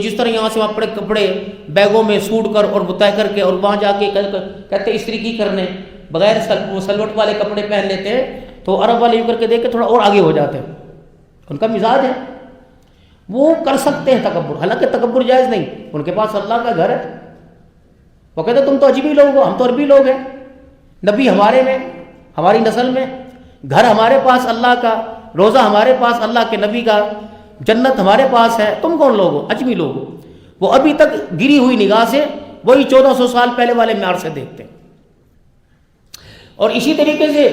جس طرح یہاں سے اپنے کپڑے بیگوں میں سوٹ کر اور طے کر کے اور وہاں جا کے کہتے استری کی کرنے بغیر سلوٹ والے کپڑے پہن لیتے ہیں، تو عرب والے یوں کر کے دیکھ کے تھوڑا اور آگے ہو جاتے ہیں. ان کا مزاج ہے، وہ کر سکتے ہیں تکبر، حالانکہ تکبر جائز نہیں. ان کے پاس اللہ کا گھر ہے، وہ کہتے تم تو عجیبی لوگ ہو، ہم تو عربی لوگ ہیں، نبی ہمارے میں، ہماری نسل میں، گھر ہمارے پاس اللہ کا، روزہ ہمارے پاس اللہ کے نبی کا، جنت ہمارے پاس ہے، تم کون لوگ ہو؟ عجمی لوگ ہو. وہ ابھی تک گری ہوئی نگاہ سے وہی 1400 سال پہلے والے معیار سے دیکھتے ہیں. اور اسی طریقے سے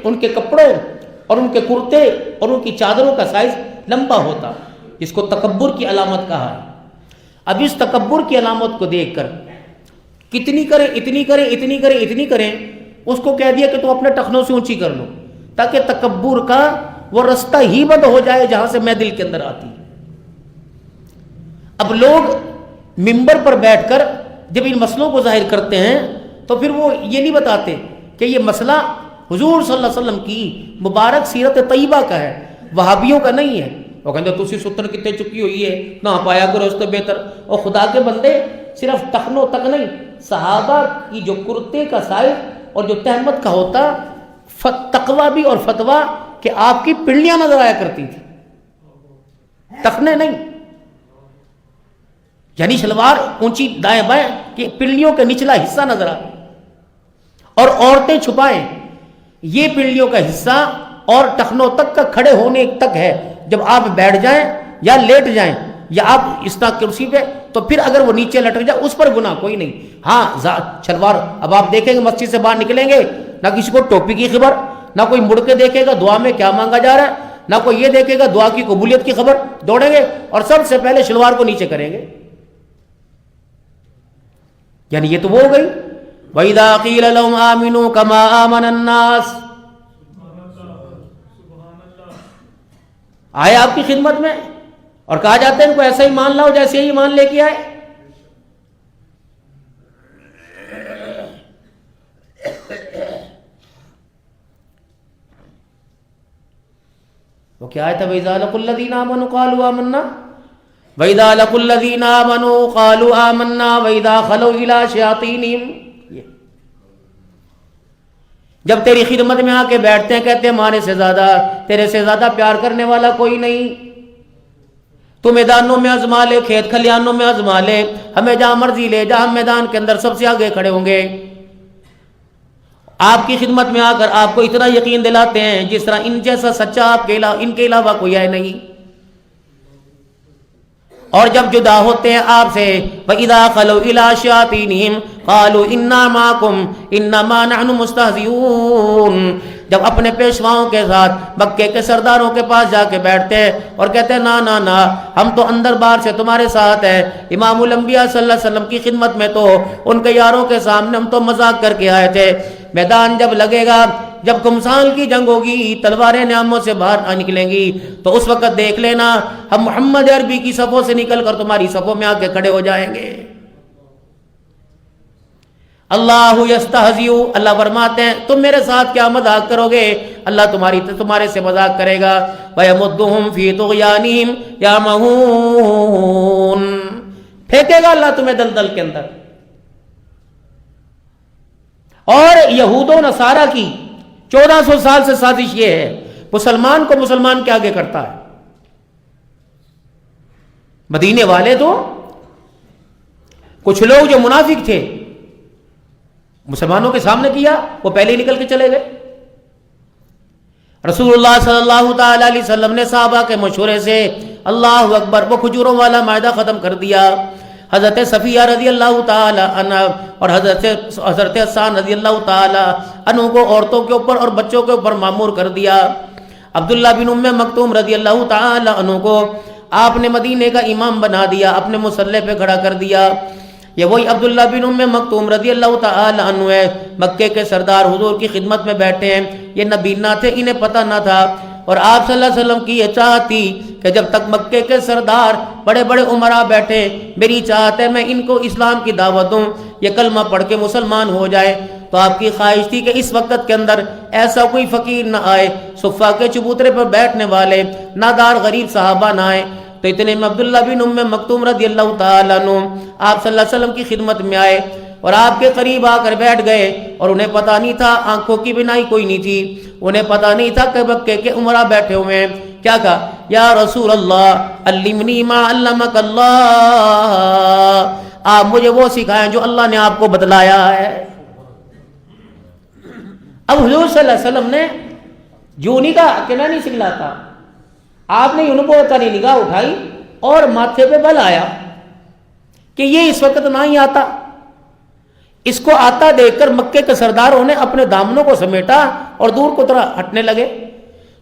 ان کے کپڑوں اور ان کے کرتے اور ان کی چادروں کا سائز لمبا ہوتا، جس کو تکبر کی علامت کہا ہے. اب اس تکبر کی علامت کو دیکھ کر کتنی کریں اتنی کریں اتنی کریں اتنی کریں، اس کو کہہ دیا کہ تم اپنے ٹخنوں سے اونچی کر لو، تاکہ تکبر کا وہ رستہ ہی بند ہو جائے جہاں سے میں دل کے اندر آتی. اب لوگ منبر پر بیٹھ کر جب ان مسئلوں کو ظاہر کرتے ہیں تو پھر وہ یہ نہیں بتاتے کہ یہ مسئلہ حضور صلی اللہ علیہ وسلم کی مبارک سیرت طیبہ کا ہے، وہابیوں کا نہیں ہے. وہ کہتے تسی ستر کتنے چکی ہوئی ہے نہ پایا کرو اس سے بہتر. اور خدا کے بندے صرف ٹخنوں تک نہیں، صحابہ کی جو کرتے کا سائز اور جو تہمت کا ہوتا، تقوی بھی اور فتویٰ کہ آپ کی پنڈلیاں نظر آیا کرتی تھی، ٹخنے نہیں. یعنی شلوار اونچی دائیں بائیں کہ پنڈلیوں کا نچلا حصہ نظر آئے، اور عورتیں چھپائیں. یہ پنڈلیوں کا حصہ اور ٹخنوں تک کا کھڑے ہونے تک ہے. جب آپ بیٹھ جائیں یا لیٹ جائیں یا آپ اس طرح کرسی پہ، تو پھر اگر وہ نیچے لٹک جائے اس پر گناہ کوئی نہیں. ہاں شلوار اب آپ دیکھیں گے مسجد سے باہر نکلیں گے، نہ کسی کو ٹوپی کی خبر، نہ کوئی مڑ کے دیکھے گا دعا میں کیا مانگا جا رہا ہے، نہ کوئی یہ دیکھے گا دعا کی قبولیت کی خبر. دوڑیں گے اور سب سے پہلے شلوار کو نیچے کریں گے. یعنی یہ تو وہ ہو گئی وَإِذَا قِيلَ لَهُمْ آمِنُوا كَمَا آمَنَ النَّاسِ. آئے آپ کی خدمت میں اور کہا جاتا ہے ان کو ایسا ہی مان لاؤ جیسے ہی ایمان لے کے آئے. وہ کیا آیت ہے وَإِذَا لَقُوا الَّذِينَ آمَنُوا قَالُوا آمَنَّا وَإِذَا لَقُوا الَّذِينَ آمَنُوا قَالُوا آمَنَّا وَإِذَا خَلَوْا إِلَىٰ شَيَاطِينِهِمْ. جب تیری خدمت میں آ کے بیٹھتے ہیں کہتے ہیں ہمارے سے زیادہ تیرے سے زیادہ پیار کرنے والا کوئی نہیں. تو میدانوں میں آزما لے، کھیت کھلیانوں میں آزما لے، ہمیں جہاں مرضی لے جا، ہم میدان کے اندر سب سے آگے کھڑے ہوں گے. آپ کی خدمت میں آ کر آپ کو اتنا یقین دلاتے ہیں جس طرح ان جیسا سچا آپ کے ان کے علاوہ کوئی ہے نہیں. اور جب جدا ہوتے ہیں آپ سے وَإِذَا خَلَوْا إِلَىٰ شَيَاطِينِهِمْ قَالُوا إِنَّا مَعَكُمْ إِنَّمَا نَحْنُ مُسْتَهْزِئُونَ. جب اپنے پیشواؤں کے ساتھ مکے کے سرداروں کے پاس جا کے بیٹھتے ہیں اور کہتے ہیں نا نا نا ہم تو اندر باہر سے تمہارے ساتھ ہیں. امام الانبیاء صلی اللہ علیہ وسلم کی خدمت میں تو ان کے یاروں کے سامنے ہم تو مذاق کر کے آئے تھے. میدان جب لگے گا، جب گمسان کی جنگ ہوگی، تلواریں نیاموں سے باہر نکلیں گی، تو اس وقت دیکھ لینا ہم محمد عربی کی صفوں سے نکل کر تمہاری صفوں میں آ کے کھڑے ہو جائیں گے. اللہ یستہزئ، اللہ فرماتے ہیں تم میرے ساتھ کیا مذاق کرو گے، اللہ تمہارے سے مذاق کرے گا. وَيَمُدُّهُمْ فِي طُغْيَانِهِمْ يَعْمَهُونَ، پھینکے گا اللہ تمہیں دلدل کے اندر. اور یہود و نصارہ کی 1400 سال سے سازش یہ ہے مسلمان کو مسلمان کے آگے کرتا ہے. مدینے والے تو کچھ لوگ جو منافق تھے مسلمانوں کے سامنے کیا، وہ پہلے ہی نکل کے چلے گئے. رسول اللہ صلی اللہ تعالی علیہ وسلم نے صحابہ کے مشورے سے اللہ اکبر وہ کھجوروں والا معاہدہ ختم کر دیا. حضرت صفیہ رضی اللہ تعالی عنہ اور حضرت حسان رضی اللہ تعالی عنہ کو عورتوں کے اوپر اور بچوں کے اوپر مامور کر دیا. عبداللہ بن ام مکتوم رضی اللہ تعالی عنہ کو آپ نے مدینے کا امام بنا دیا، اپنے مصلی پہ کھڑا کر دیا. یہ وہی عبداللہ بن ام مکتوم رضی اللہ تعالی عنہ ہے، مکے کے سردار حضور کی خدمت میں بیٹھے ہیں. یہ نبینا تھے، انہیں پتہ نہ تھا. اور آپ صلی اللہ علیہ وسلم کی یہ چاہت تھی کہ جب تک مکے کے سردار بڑے بڑے عمراء بیٹھے، میری چاہت ہے میں ان کو اسلام کی دعوت دوں، یہ کلمہ پڑھ کے مسلمان ہو جائے. تو آپ کی خواہش تھی کہ اس وقت کے اندر ایسا کوئی فقیر نہ آئے، صفہ کے چبوترے پر بیٹھنے والے نادار غریب صحابہ نہ آئے. تو اتنے میں عبداللہ بن ام مکتوم رضی اللہ تعالیٰ عنہ آپ صلی اللہ علیہ وسلم کی خدمت میں آئے اور آپ کے قریب آ کر بیٹھ گئے، اور انہیں پتہ نہیں تھا، آنکھوں کی بینائی کوئی نہیں تھی، انہیں پتہ نہیں تھا کہ مکے کے عمرہ بیٹھے ہوئے ہیں۔ کیا کہا؟ یا رسول اللہ علمنی ما علمک اللہ، آپ مجھے وہ سکھائیں جو اللہ نے آپ کو بتلایا ہے۔ اب حضور صلی اللہ علیہ وسلم نے جو نہیں کہا، اکیلا نہیں سکھلاتا، آپ نے انبوت والی نگاہ اٹھائی اور ماتھے پہ بل آیا کہ یہ اس وقت نہ ہی آتا۔ اس کو آتا دیکھ کر مکے کے سرداروں نے اپنے دامنوں کو سمیٹا اور دور کو طرح ہٹنے لگے۔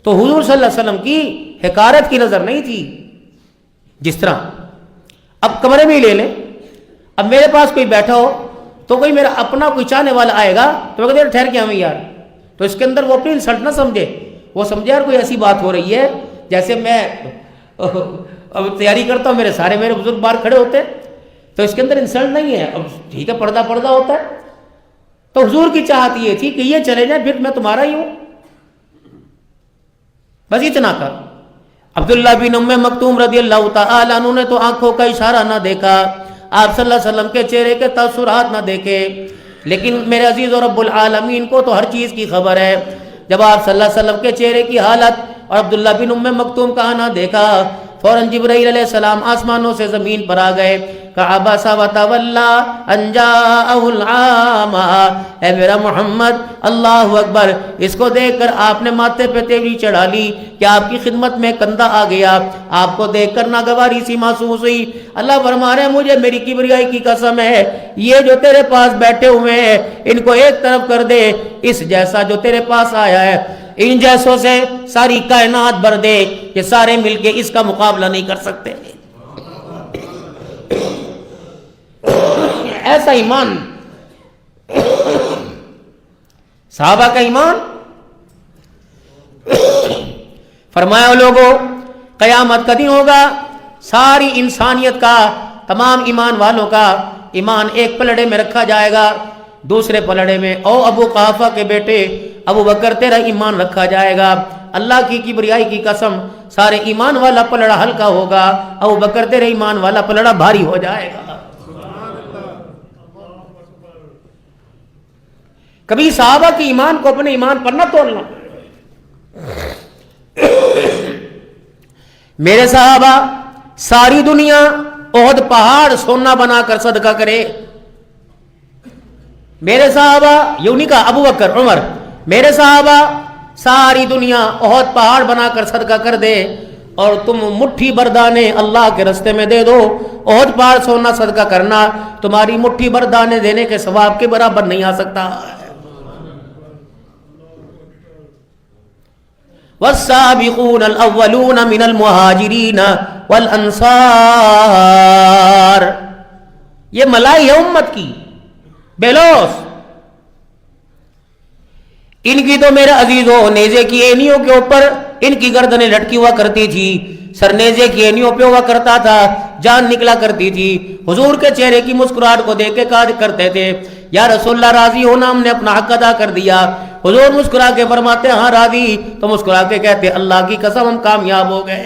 تو حضور صلی اللہ علیہ وسلم کی حقارت کی نظر نہیں تھی۔ جس طرح اب کمرے میں ہی لے لیں، اب میرے پاس کوئی بیٹھا ہو تو کوئی میرا اپنا کوئی چاہنے والا آئے گا تو میں کہتے ہیں ٹھہر کے ہمیں یار، تو اس کے اندر وہ اپنی انسلٹ نہ سمجھے، وہ سمجھے یار کوئی ایسی بات ہو رہی ہے جیسے میں اب تیاری کرتا ہوں، میرے بزرگ باہر کھڑے ہوتے، تو اس کے اندر انسلٹ نہیں ہے۔ اب ٹھیک ہے، پردہ ہوتا ہے۔ تو حضور کی چاہت یہ تھی کہ یہ چلے جائیں، پھر میں تمہارا ہی ہوں، بس اتنا کر۔ عبداللہ بن ام مکتوم رضی اللہ تعالیٰ عنہ نے تو آنکھوں کا اشارہ نہ دیکھا، آپ صلی اللہ علیہ وسلم کے چہرے کے تاثرات نہ دیکھے، لیکن میرے عزیز و رب العالمین کو تو ہر چیز کی خبر ہے۔ جب آپ صلی اللہ علیہ وسلم کے چہرے کی حالت اور عبداللہ بن ام مکتوم کا آنا دیکھا، فوراً جبرائیل علیہ السلام آسمانوں سے زمین پر آ گئے، کہا عبس وتولی ان جاءہ العامہ، اے میرا محمد، اللہ اکبر، اس کو دیکھ کر آپ نے ماتھے پہ تیوری چڑھا لی کہ آپ کی خدمت میں کندھا آ گیا، آپ کو دیکھ کر ناگواری سی محسوس ہوئی۔ اللہ فرما رہے ہیں مجھے میری کبریائی کی قسم ہے، یہ جو تیرے پاس بیٹھے ہوئے ہیں ان کو ایک طرف کر دے، اس جیسا جو تیرے پاس آیا ہے ان جیسوں سے ساری کائنات بھر دے، یہ سارے مل کے اس کا مقابلہ نہیں کر سکتے۔ ایسا ایمان صحابہ کا ایمان۔ فرمایا لوگوں، قیامت کا دن ہوگا، ساری انسانیت کا، تمام ایمان والوں کا ایمان ایک پلڑے میں رکھا جائے گا، دوسرے پلڑے میں او ابو قحافہ کے بیٹے ابو بکر تیرا ایمان رکھا جائے گا۔ اللہ کی کبریائی کی قسم، سارے ایمان والا پلڑا ہلکا ہوگا، ابو بکر تیرے ایمان والا پلڑا بھاری ہو جائے گا۔ کبھی صحابہ کی ایمان کو اپنے ایمان پر نہ تولنا۔ میرے صحابہ ساری دنیا احد پہاڑ سونا بنا کر صدقہ کرے، میرے صحابہ یوں نہیں کہا ابو بکر عمر، میرے صحابہ ساری دنیا احد پہاڑ بنا کر صدقہ کر دے اور تم مٹھی بردانے اللہ کے رستے میں دے دو، احد پہاڑ سونا صدقہ کرنا تمہاری مٹھی بردانے دینے کے ثواب کے برابر نہیں آ سکتا۔ والسابقون الاولون من المہاجرین والانصار، یہ ملائی ہے امت کی بیلوس۔ ان کی تو میرے عزیزوں نیزے کی اینیوں کے اوپر ان کی گردنیں لٹکی ہوا کرتی تھی، سر نیزے کی اینیوں پہ ہوا کرتا تھا، جان نکلا کرتی تھی۔ حضور کے چہرے کی مسکراہٹ کو دیکھ کے کہا کرتے تھے یا رسول اللہ راضی ہونا، ہم نے اپنا حق ادا کر دیا۔ حضور مسکرا کے فرماتے ہاں راضی، تو مسکرا کے کہتے اللہ کی قسم ہم کامیاب ہو گئے۔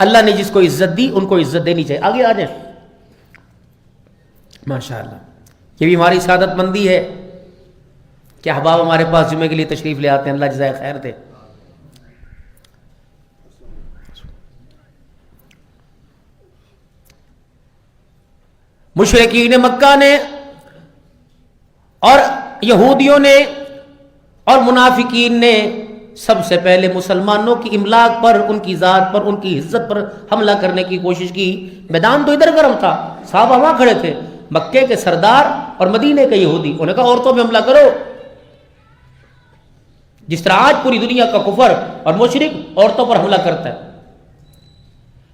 اللہ نے جس کو عزت دی ان کو عزت دینی چاہیے۔ آگے آ جائیں۔ ماشاءاللہ، یہ بھی ہماری سعادت مندی ہے کہ احباب ہمارے پاس جمعے کے لیے تشریف لے آتے ہیں، اللہ جزائے خیر دے۔ مشرکین مکہ نے اور یہودیوں نے اور منافقین نے سب سے پہلے مسلمانوں کی املاک پر، ان کی ذات پر، ان کی عزت پر حملہ کرنے کی کوشش کی۔ میدان تو ادھر گرم تھا، صحابہ وہاں کھڑے تھے، مکے کے سردار اور مدینے کے یہودی، انہوں نے کہا عورتوں پہ حملہ کرو۔ جس طرح آج پوری دنیا کا کفر اور مشرک عورتوں پر حملہ کرتا ہے۔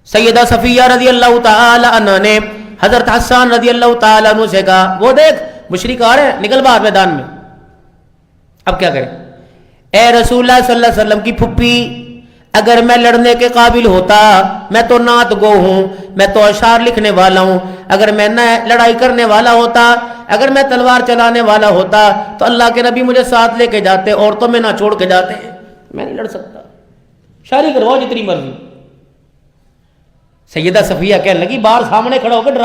سیدہ صفیہ رضی اللہ تعالی عنہ نے حضرت حسان رضی اللہ تعالی عنہ سے کہا وہ دیکھ مشرک آ رہے ہیں، نکل باہر میدان میں۔ اب کیا کریں؟ اے رسول اللہ صلی اللہ علیہ وسلم کی پھپھی، اگر میں لڑنے کے قابل ہوتا، میں تو نعت گو ہوں، میں تو اشعار لکھنے والا ہوں، اگر میں نہ لڑائی کرنے والا ہوتا، اگر میں تلوار چلانے والا ہوتا تو اللہ کے نبی مجھے ساتھ لے کے جاتے، عورتوں میں نہ چھوڑ کے جاتے، میں نہیں لڑ سکتا، شاعری کرواؤ جتنی مرضی۔ سیدہ صفیہ کہنے لگی، باہر سامنے کھڑا ہو کے ڈرا